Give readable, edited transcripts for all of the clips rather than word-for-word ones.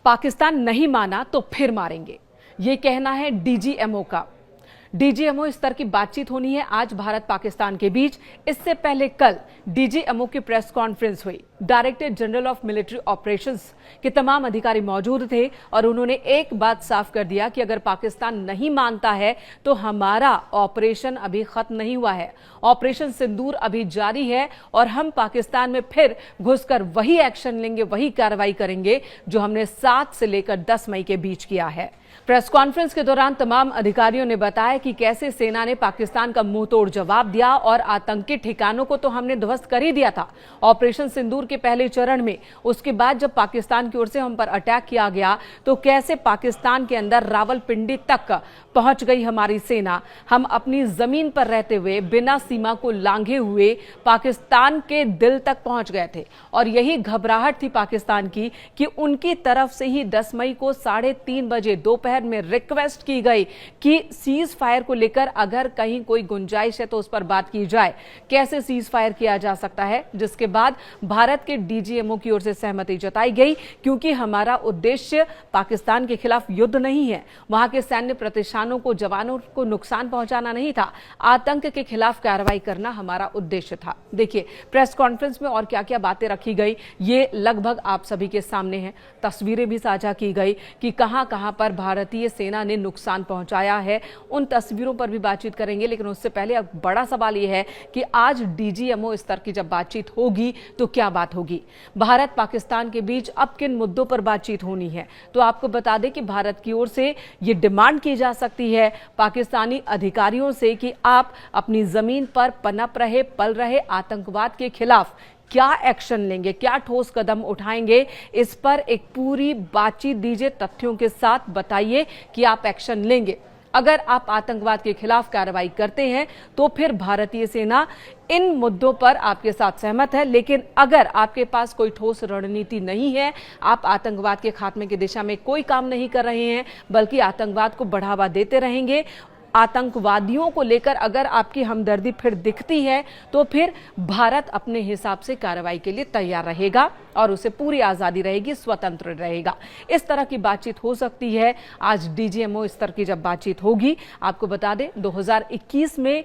पाकिस्तान नहीं माना तो फिर मारेंगे, ये कहना है डीजीएमओ का। डीजीएमओ स्तर की बातचीत होनी है आज भारत पाकिस्तान के बीच। इससे पहले कल डीजीएमओ की प्रेस कॉन्फ्रेंस हुई। Director general of military operations के तमाम अधिकारी मौजूद थे और उन्होंने एक बात साफ कर दिया कि अगर पाकिस्तान नहीं मानता है तो हमारा ऑपरेशन अभी खत्म नहीं हुआ है। ऑपरेशन सिंदूर अभी जारी है और हम पाकिस्तान में फिर घुसकर वही एक्शन लेंगे, वही कार्रवाई करेंगे जो हमने 7 से लेकर 10 मई के बीच किया है। प्रेस कॉन्फ्रेंस के दौरान तमाम अधिकारियों ने बताया कि कैसे सेना ने पाकिस्तान का मुंहतोड़ जवाब दिया और आतंकी ठिकानों को तो हमने ध्वस्त कर ही दिया था ऑपरेशन सिंदूर के पहले चरण में। उसके बाद जब पाकिस्तान की ओर से हम पर अटैक किया गया तो कैसे पाकिस्तान के अंदर रावलपिंडी तक पहुंच गई हमारी सेना। हम अपनी जमीन पर रहते हुए बिना सीमा को लांघे हुए पाकिस्तान के दिल तक पहुंच गए थे और यही घबराहट थी पाकिस्तान की कि उनकी तरफ से ही 10 मई को 3:30 बजे दोपहर में रिक्वेस्ट की गई कि सीज फायर को लेकर अगर कहीं कोई गुंजाइश है तो उस पर बात की जाए, कैसे सीज फायर किया जा सकता है। जिसके बाद भारत के डीजीएमओ की ओर से सहमति जताई गई क्योंकि हमारा उद्देश्य पाकिस्तान के खिलाफ युद्ध नहीं है, वहां के सैन्य प्रतिष्ठानों को, जवानों को नुकसान पहुंचाना नहीं था, आतंक के खिलाफ कार्रवाई करना हमारा उद्देश्य था। देखिए प्रेस कॉन्फ्रेंस में और क्या क्या बातें रखी गई ये लगभग आप सभी के सामने है। तस्वीरें भी साझा की गई कि कहां कहां पर भारतीय सेना ने नुकसान पहुंचाया है, उन तस्वीरों पर भी बातचीत करेंगे। लेकिन उससे पहले अब बड़ा सवाल यह है कि आज डीजीएमओ स्तर की जब बातचीत होगी तो क्या बात होगी, भारत पाकिस्तान के बीच अब किन मुद्दों पर बातचीत होनी है। तो आपको बता दें कि भारत की ओर से यह डिमांड की जा सकती है पाकिस्तानी अधिकारियों से कि आप अपनी जमीन पर पनप रहे, पल रहे आतंकवाद के खिलाफ क्या एक्शन लेंगे, क्या ठोस कदम उठाएंगे, इस पर एक पूरी बातचीत दीजिए, तथ्यों के साथ बताइए कि आप एक्शन लेंगे। अगर आप आतंकवाद के खिलाफ कार्रवाई करते हैं तो फिर भारतीय सेना इन मुद्दों पर आपके साथ सहमत है। लेकिन अगर आपके पास कोई ठोस रणनीति नहीं है, आप आतंकवाद के खात्मे की दिशा में कोई काम नहीं कर रहे हैं बल्कि आतंकवाद को बढ़ावा देते रहेंगे, आतंकवादियों को लेकर अगर आपकी हमदर्दी फिर दिखती है तो फिर भारत अपने हिसाब से कार्रवाई के लिए तैयार रहेगा और उसे पूरी आजादी रहेगी, स्वतंत्र रहेगा। इस तरह की बातचीत हो सकती है आज डीजीएमओ स्तर की जब बातचीत होगी। आपको बता दें 2021 में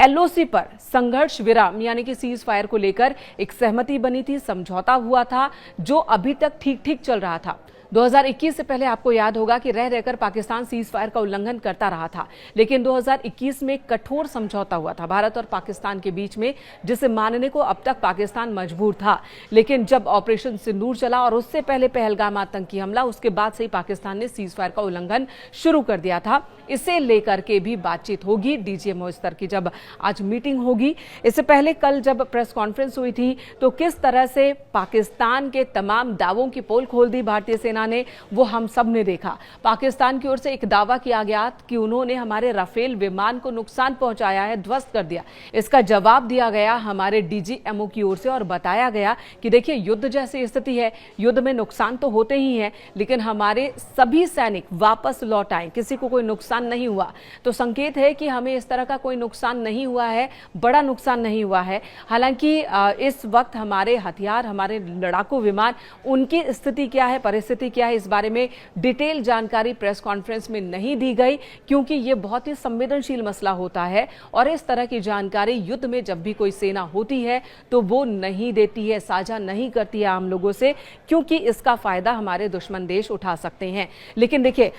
एलओसी पर संघर्ष विराम यानी कि सीज फायर को लेकर एक सहमति बनी थी, समझौता हुआ था जो अभी तक ठीक ठीक चल रहा था। 2021 से पहले आपको याद होगा कि रह रहकर पाकिस्तान सीज फायर का उल्लंघन करता रहा था, लेकिन 2021 में कठोर समझौता हुआ था भारत और पाकिस्तान के बीच में, जिसे मानने को अब तक पाकिस्तान मजबूर था। लेकिन जब ऑपरेशन सिंदूर चला और उससे पहले पहलगाम आतंकी हमला, उसके बाद से ही पाकिस्तान ने सीज फायर का उल्लंघन शुरू कर दिया था। इसे लेकर के भी बातचीत होगी डीजीएमओ स्तर की जब आज मीटिंग होगी। इससे पहले कल जब प्रेस कॉन्फ्रेंस हुई थी तो किस तरह से पाकिस्तान के तमाम दावों की पोल खोल दी भारतीय सेना ने, वो हम सब ने देखा। पाकिस्तान की ओर से एक दावा किया गया कि उन्होंने हमारे राफेल विमान को नुकसान पहुंचाया है, ध्वस्त कर दिया। इसका जवाब दिया गया हमारे डीजीएमओ की ओर से और बताया गया कि देखिए युद्ध जैसी स्थिति है, युद्ध में नुकसान तो होते ही हैं लेकिन हमारे सभी सैनिक वापस लौट आए, किसी को कोई नुकसान नहीं हुआ। तो संकेत है कि हमें इस तरह का कोई नुकसान नहीं हुआ है, बड़ा नुकसान नहीं हुआ है। हालांकि इस वक्त हमारे हथियार, हमारे लड़ाकू विमान, उनकी स्थिति क्या है, परिस्थिति क्या है, इस बारे में डिटेल जानकारी प्रेस कॉन्फ्रेंस में नहीं दी गई क्योंकि यह बहुत ही संवेदनशील मसला होता है और इस तरह की जानकारी युद्ध में जब भी कोई सेना होती है तो वो नहीं देती है, साझा नहीं करती है आम लोगों से, क्योंकि इसका फायदा हमारे दुश्मन देश उठा सकते हैं। लेकिन देखिए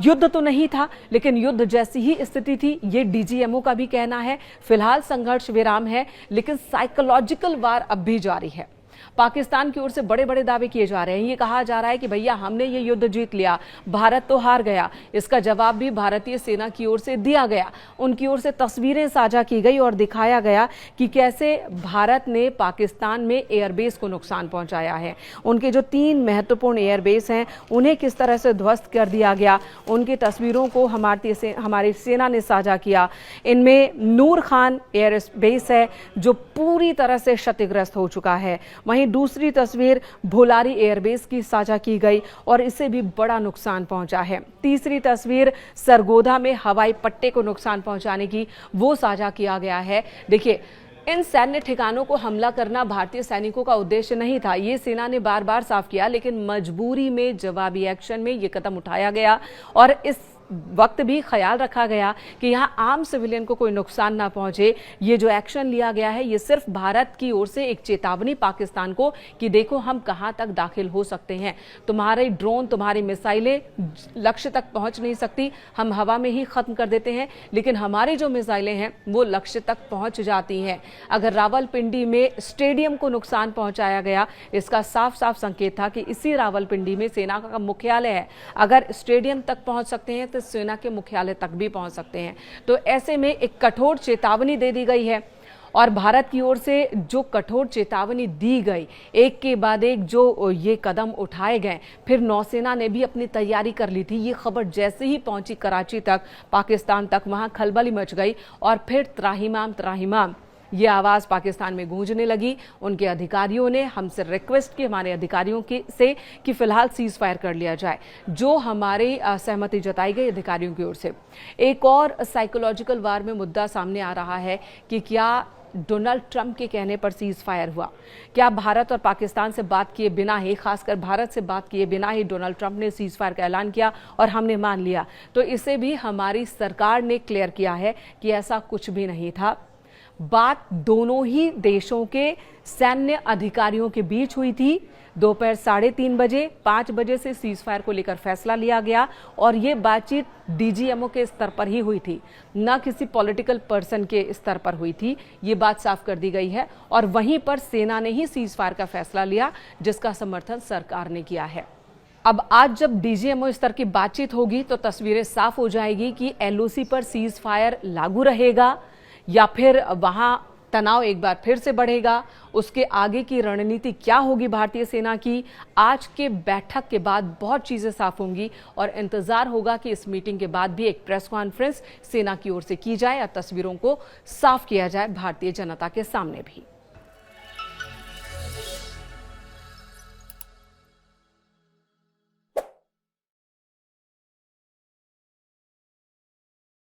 युद्ध तो नहीं था लेकिन युद्ध जैसी ही स्थिति थी, ये डीजीएमओ का भी कहना है। फिलहाल संघर्ष विराम है लेकिन साइकोलॉजिकल वार अब भी जारी है। पाकिस्तान की ओर से बड़े बड़े दावे किए जा रहे हैं। ये कहा जा रहा है कि भैया हमने ये युद्ध जीत लिया, भारत तो हार गया। इसका जवाब भी भारतीय सेना की ओर से दिया गया। उनकी ओर से तस्वीरें साझा की गई और दिखाया गया कि कैसे भारत ने पाकिस्तान में एयरबेस को नुकसान पहुंचाया है। उनके जो 3 महत्वपूर्ण एयरबेस हैं उन्हें किस तरह से ध्वस्त कर दिया गया, उनकी तस्वीरों को हमारी सेना ने साझा किया। इनमें नूर खान एयरबेस है जो पूरी तरह से क्षतिग्रस्त हो चुका है। वहीं दूसरी तस्वीर भोलारी एयरबेस की साझा की गई और इससे भी बड़ा नुकसान पहुंचा है। तीसरी तस्वीर सरगोधा में हवाई पट्टे को नुकसान पहुंचाने की वो साझा किया गया है। देखिए इन सैन्य ठिकानों को हमला करना भारतीय सैनिकों का उद्देश्य नहीं था, ये सेना ने बार बार साफ किया, लेकिन मजबूरी में जवाबी एक्शन में ये कदम उठाया गया और इस वक्त भी ख्याल रखा गया कि यहां आम सिविलियन को कोई नुकसान ना पहुंचे। ये जो एक्शन लिया गया है ये सिर्फ भारत की ओर से एक चेतावनी पाकिस्तान को कि देखो हम कहां तक दाखिल हो सकते हैं, तुम्हारे ड्रोन तुम्हारी मिसाइलें लक्ष्य तक पहुंच नहीं सकती, हम हवा में ही खत्म कर देते हैं, लेकिन हमारी जो मिसाइलें हैं वो लक्ष्य तक पहुंच जाती हैं। अगर रावलपिंडी में स्टेडियम को नुकसान पहुंचाया गया, इसका साफ साफ संकेत था कि इसी रावलपिंडी में सेना का मुख्यालय है, अगर स्टेडियम तक पहुंच सकते हैं तो सेना के मुख्यालय तक भी पहुंच सकते हैं। तो ऐसे में एक कठोर चेतावनी दे दी गई है और भारत की ओर से जो कठोर चेतावनी दी गई, एक के बाद एक जो ये कदम उठाए गए, फिर नौसेना ने भी अपनी तैयारी कर ली थी। ये खबर जैसे ही पहुंची कराची तक, पाकिस्तान तक, वहां खलबली मच गई और फिर त्राहिमाम त्राहिमाम ये आवाज़ पाकिस्तान में गूंजने लगी। उनके अधिकारियों ने हमसे रिक्वेस्ट की, हमारे अधिकारियों से कि फिलहाल सीज फायर कर लिया जाए, जो हमारी सहमति जताई गई अधिकारियों की ओर से। एक और साइकोलॉजिकल वार में मुद्दा सामने आ रहा है कि क्या डोनाल्ड ट्रंप के कहने पर सीज फायर हुआ, क्या भारत और पाकिस्तान से बात किए बिना ही, खासकर भारत से बात किए बिना ही डोनाल्ड ट्रंप ने सीज फायर का ऐलान किया और हमने मान लिया? तो इसे भी हमारी सरकार ने क्लियर किया है कि ऐसा कुछ भी नहीं था। बात दोनों ही देशों के सैन्य अधिकारियों के बीच हुई थी। दोपहर 3:30 बजे 5 बजे से सीज फायर को लेकर फैसला लिया गया और ये बातचीत डीजीएमओ के स्तर पर ही हुई थी, न किसी पॉलिटिकल पर्सन के स्तर पर हुई थी। ये बात साफ कर दी गई है और वहीं पर सेना ने ही सीज फायर का फैसला लिया, जिसका समर्थन सरकार ने किया है। अब आज जब डीजीएमओ स्तर की बातचीत होगी तो तस्वीरें साफ हो जाएगी कि एलओसी पर सीज फायर लागू रहेगा या फिर वहां तनाव एक बार फिर से बढ़ेगा। उसके आगे की रणनीति क्या होगी भारतीय सेना की, आज के बैठक के बाद बहुत चीजें साफ होंगी और इंतजार होगा कि इस मीटिंग के बाद भी एक प्रेस कॉन्फ्रेंस सेना की ओर से की जाए और तस्वीरों को साफ किया जाए भारतीय जनता के सामने भी।